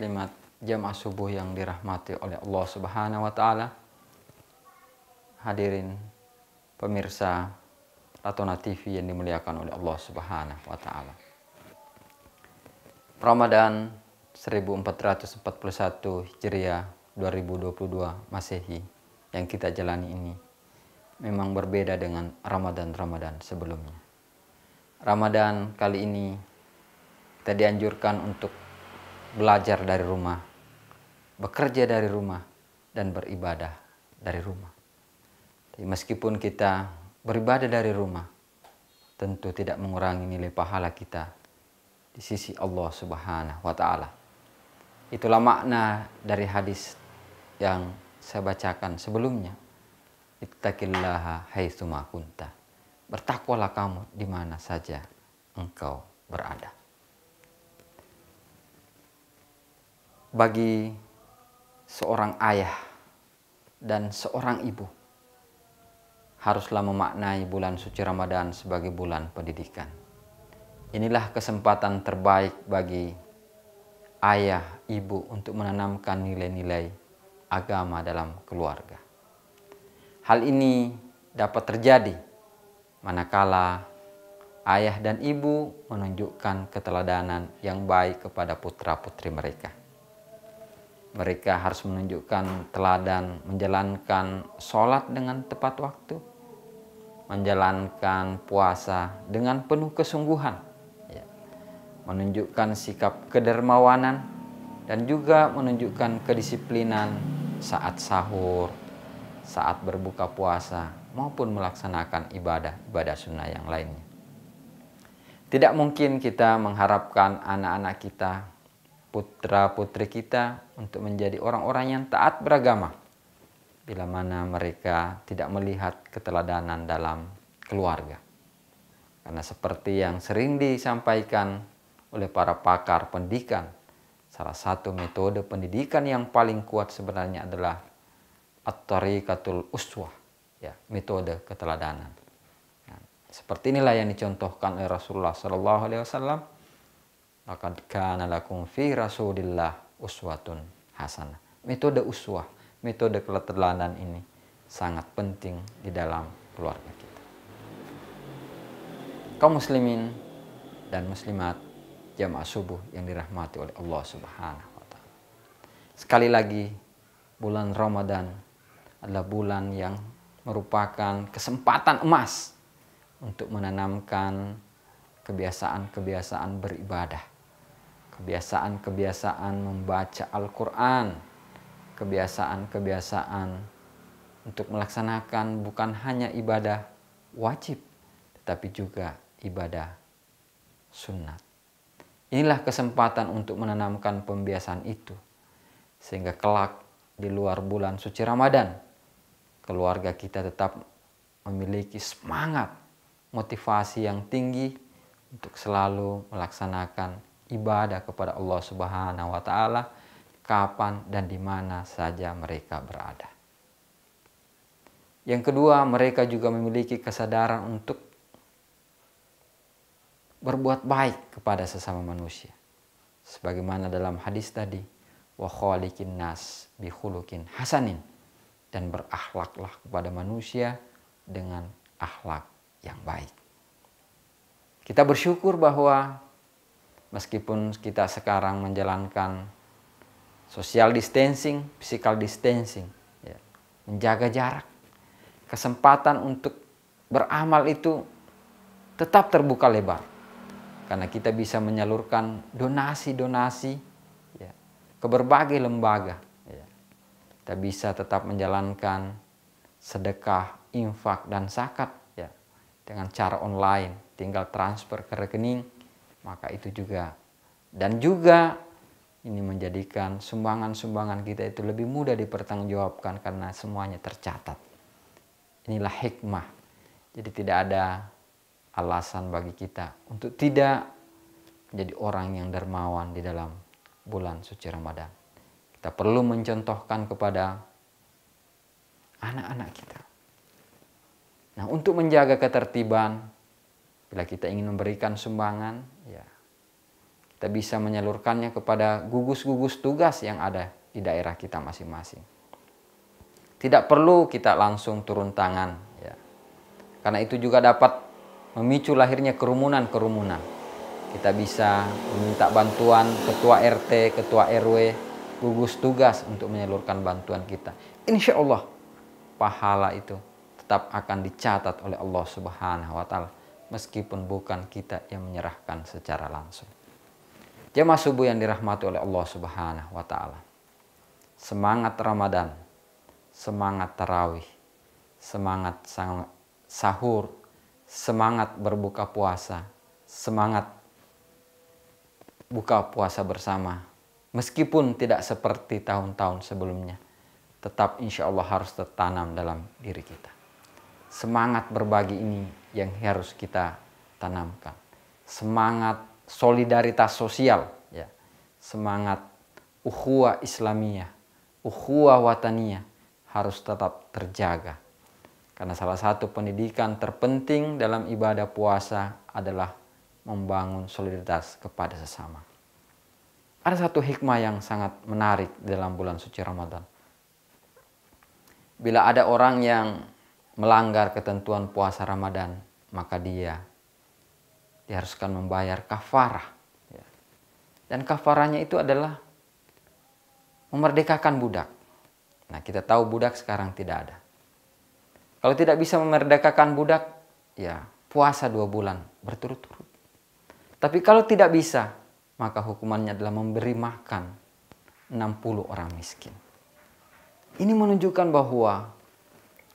muslimat jamaah subuh yang dirahmati oleh Allah Subhanahu wa taala. Hadirin pemirsa Latona TV yang dimuliakan oleh Allah Subhanahu wa taala. Ramadan 1441 Hijriah 2022 Masehi yang kita jalani ini memang berbeda dengan Ramadan sebelumnya. Ramadan kali ini kita dianjurkan untuk belajar dari rumah, bekerja dari rumah, dan beribadah dari rumah. Tapi meskipun kita beribadah dari rumah, tentu tidak mengurangi nilai pahala kita di sisi Allah Subhanahu wa taala. Itulah makna dari hadis yang saya bacakan sebelumnya. Ittaqillaha haitsu ma kunta. Bertakwalah kamu di mana saja engkau berada. Bagi seorang ayah dan seorang ibu, haruslah memaknai bulan suci Ramadan sebagai bulan pendidikan. Inilah kesempatan terbaik bagi ayah, ibu untuk menanamkan nilai-nilai agama dalam keluarga. Hal ini dapat terjadi manakala ayah dan ibu menunjukkan keteladanan yang baik kepada putra-putri mereka. Mereka harus menunjukkan teladan menjalankan sholat dengan tepat waktu, menjalankan puasa dengan penuh kesungguhan, menunjukkan sikap kedermawanan, dan juga menunjukkan kedisiplinan saat sahur, saat berbuka puasa, maupun melaksanakan ibadah sunnah yang lainnya. Tidak mungkin kita mengharapkan anak-anak kita, putra-putri kita untuk menjadi orang-orang yang taat beragama bila mana mereka tidak melihat keteladanan dalam keluarga. Karena seperti yang sering disampaikan oleh para pakar pendidikan, salah satu metode pendidikan yang paling kuat sebenarnya adalah at-tariqatul uswah, metode keteladanan. Seperti inilah yang dicontohkan oleh Rasulullah SAW. Laqad kana lakum fi Rasulillah uswatun hasanah. Metode uswah, metode keteladanan ini sangat penting di dalam keluarga kita. Kaum muslimin dan muslimat jamaah subuh yang dirahmati oleh Allah Subhanahu wa taala. Sekali lagi, bulan Ramadan adalah bulan yang merupakan kesempatan emas untuk menanamkan kebiasaan-kebiasaan beribadah, kebiasaan-kebiasaan membaca Al-Quran, kebiasaan-kebiasaan untuk melaksanakan bukan hanya ibadah wajib, tetapi juga ibadah sunnat. Inilah kesempatan untuk menanamkan pembiasaan itu, sehingga kelak di luar bulan suci Ramadan, keluarga kita tetap memiliki semangat, motivasi yang tinggi untuk selalu melaksanakan ibadah kepada Allah Subhanahu wa taala kapan dan di mana saja mereka berada. Yang kedua, mereka juga memiliki kesadaran untuk berbuat baik kepada sesama manusia. Sebagaimana dalam hadis tadi, wa khaliqin nas bi khuluqin hasanin, dan berakhlaklah kepada manusia dengan akhlak yang baik. Kita bersyukur bahwa meskipun kita sekarang menjalankan social distancing, physical distancing, menjaga jarak, kesempatan untuk beramal itu tetap terbuka lebar. Karena kita bisa menyalurkan donasi-donasi ke berbagai lembaga. Kita bisa tetap menjalankan sedekah, infak, dan zakat dengan cara online, tinggal transfer ke rekening, maka itu juga. Dan juga ini menjadikan sumbangan-sumbangan kita itu lebih mudah dipertanggungjawabkan karena semuanya tercatat. Inilah hikmah. Jadi tidak ada alasan bagi kita untuk tidak menjadi orang yang dermawan di dalam bulan suci Ramadan. Kita perlu mencontohkan kepada anak-anak kita. Nah, untuk menjaga ketertiban, bila kita ingin memberikan sumbangan, kita bisa menyalurkannya kepada gugus-gugus tugas yang ada di daerah kita masing-masing. Tidak perlu kita langsung turun tangan, ya. Karena itu juga dapat memicu lahirnya kerumunan-kerumunan. Kita bisa meminta bantuan ketua RT, ketua RW, gugus tugas untuk menyalurkan bantuan kita. Insya Allah pahala itu tetap akan dicatat oleh Allah Subhanahu wa Ta'ala, meskipun bukan kita yang menyerahkan secara langsung. Jemaah subuh yang dirahmati oleh Allah Subhanahu wa Ta'ala, semangat Ramadan, semangat tarawih, semangat sahur, semangat berbuka puasa, semangat buka puasa bersama, meskipun tidak seperti tahun-tahun sebelumnya, tetap insya Allah harus tertanam dalam diri kita. Semangat berbagi ini yang harus kita tanamkan. Semangat solidaritas sosial, ya. Semangat ukhuwah Islamiyah, ukhuwah wataniyah harus tetap terjaga. Karena salah satu pendidikan terpenting dalam ibadah puasa adalah membangun solidaritas kepada sesama. Ada satu hikmah yang sangat menarik dalam bulan suci Ramadan. Bila ada orang yang melanggar ketentuan puasa Ramadan, maka dia diharuskan membayar kafarah. Dan kafarahnya itu adalah memerdekakan budak. Nah, kita tahu budak sekarang tidak ada. Kalau tidak bisa memerdekakan budak, ya puasa 2 bulan berturut-turut. Tapi kalau tidak bisa, maka hukumannya adalah memberi makan 60 orang miskin. Ini menunjukkan bahwa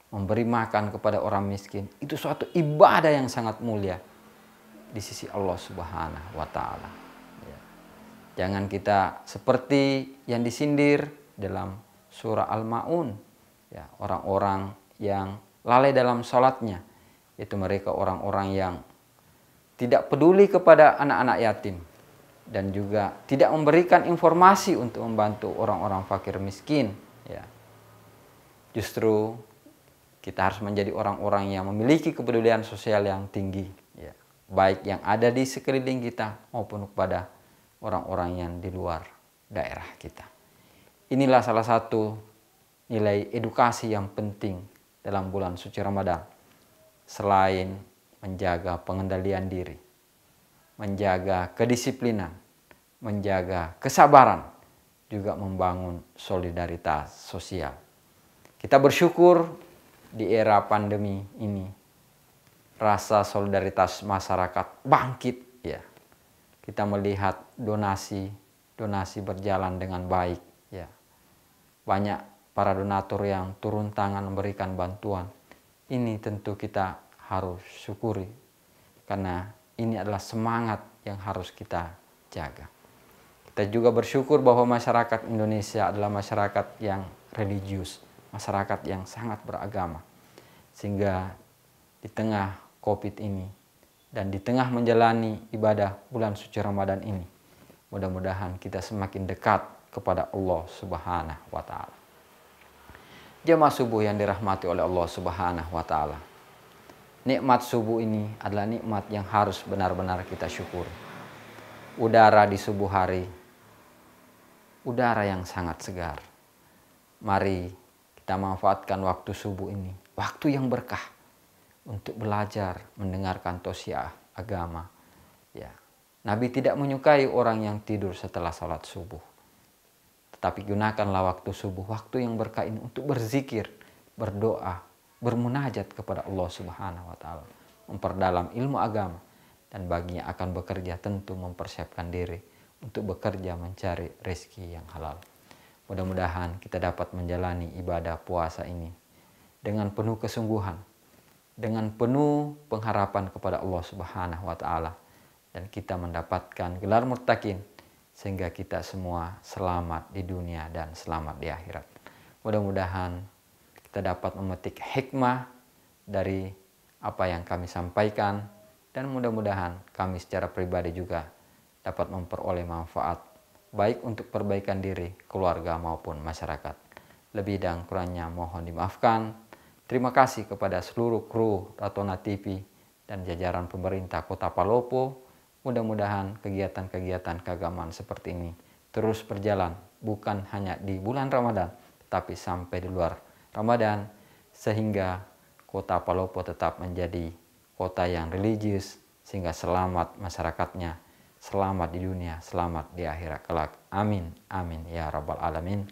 memberi makan kepada orang miskin itu suatu ibadah yang sangat mulia di sisi Allah Subhanahu wa Ta'ala. Ya. Jangan kita seperti yang disindir dalam surah Al-Ma'un, ya, orang-orang yang lalai dalam sholatnya, yaitu mereka orang-orang yang tidak peduli kepada anak-anak yatim dan juga tidak memberikan informasi untuk membantu orang-orang fakir miskin. Ya. Justru kita harus menjadi orang-orang yang memiliki kepedulian sosial yang tinggi, ya. Baik yang ada di sekeliling kita maupun kepada orang-orang yang di luar daerah kita. Inilah salah satu nilai edukasi yang penting dalam bulan suci Ramadan. Selain menjaga pengendalian diri, menjaga kedisiplinan, menjaga kesabaran, juga membangun solidaritas sosial. Kita bersyukur di era pandemi ini rasa solidaritas masyarakat bangkit, ya. Kita melihat donasi berjalan dengan baik, ya. Banyak para donatur yang turun tangan memberikan bantuan. Ini tentu kita harus syukuri, karena ini adalah semangat yang harus kita jaga. Kita juga bersyukur bahwa masyarakat Indonesia adalah masyarakat yang religius, masyarakat yang sangat beragama. Sehingga di tengah COVID ini dan di tengah menjalani ibadah bulan suci Ramadan ini, mudah-mudahan kita semakin dekat kepada Allah Subhanahu wa Ta'ala. Jemaah subuh yang dirahmati oleh Allah Subhanahu wa Ta'ala, nikmat subuh ini adalah nikmat yang harus benar-benar kita syukuri. Udara di subuh hari, udara yang sangat segar. Mari kita manfaatkan waktu subuh ini, waktu yang berkah, untuk belajar mendengarkan tausiah agama. Ya. Nabi tidak menyukai orang yang tidur setelah salat subuh. Tetapi gunakanlah waktu subuh, waktu yang berkah ini untuk berzikir, berdoa, bermunajat kepada Allah Subhanahu wa Ta'ala, memperdalam ilmu agama, dan baginya akan bekerja tentu mempersiapkan diri untuk bekerja mencari rezeki yang halal. Mudah-mudahan kita dapat menjalani ibadah puasa ini dengan penuh kesungguhan, dengan penuh pengharapan kepada Allah Subhanahu wa Ta'ala, dan kita mendapatkan gelar muttaqin sehingga kita semua selamat di dunia dan selamat di akhirat. Mudah-mudahan kita dapat memetik hikmah dari apa yang kami sampaikan, dan mudah-mudahan kami secara pribadi juga dapat memperoleh manfaat baik untuk perbaikan diri, keluarga maupun masyarakat. Lebih dan kurangnya mohon dimaafkan. Terima kasih kepada seluruh kru Ratona TV dan jajaran pemerintah Kota Palopo. Mudah-mudahan kegiatan-kegiatan keagamaan seperti ini terus berjalan, bukan hanya di bulan Ramadan, tetapi sampai di luar Ramadan, sehingga kota Palopo tetap menjadi kota yang religius, sehingga selamat masyarakatnya, selamat di dunia, selamat di akhirat kelak. Amin, amin ya rabbal alamin.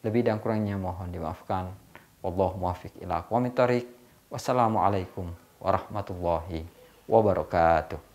Lebih dan kurangnya mohon dimaafkan. Wallahu muwaffiq ila aqwamit thoriq. Wassalamualaikum warahmatullahi wabarakatuh.